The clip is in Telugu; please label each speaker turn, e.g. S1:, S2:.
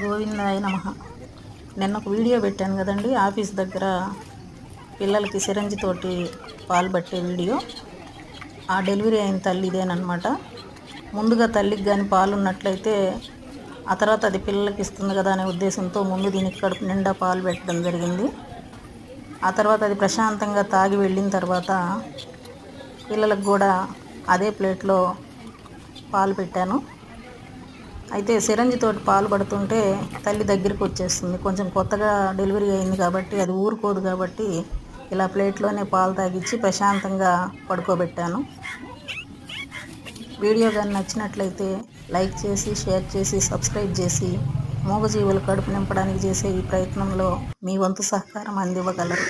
S1: గోవిందాయ నమః. నిన్న ఒక వీడియో పెట్టాను కదండి, ఆఫీస్ దగ్గర పిల్లలకి సిరంజితోటి పాలు పట్టే వీడియో. ఆ డెలివరీ అయిన తల్లి ఇదేనమాట. ముందుగా తల్లికి కానీ పాలు ఉన్నట్లయితే ఆ తర్వాత అది పిల్లలకి ఇస్తుంది కదా అనే ఉద్దేశంతో ముందు దీనికి కడుపు నిండా పాలు పెట్టడం జరిగింది. ఆ తర్వాత అది ప్రశాంతంగా తాగి వెళ్ళిన తర్వాత పిల్లలకు కూడా అదే ప్లేట్లో పాలు పెట్టాను. అయితే సిరంజితోటి పాలు పడుతుంటే తల్లి దగ్గరికి వచ్చేస్తుంది. కొంచెం కొత్తగా డెలివరీ అయింది కాబట్టి అది ఊరుకోదు కాబట్టి ఇలా ప్లేట్లోనే పాలు తాగించి ప్రశాంతంగా పడుకోబెట్టాను. వీడియో కానీ నచ్చినట్లయితే లైక్ చేసి, షేర్ చేసి, సబ్స్క్రైబ్ చేసి మూగజీవుల కడుపు నింపడానికి చేసే ఈ ప్రయత్నంలో మీ వంతు సహకారం అందివ్వగలరు.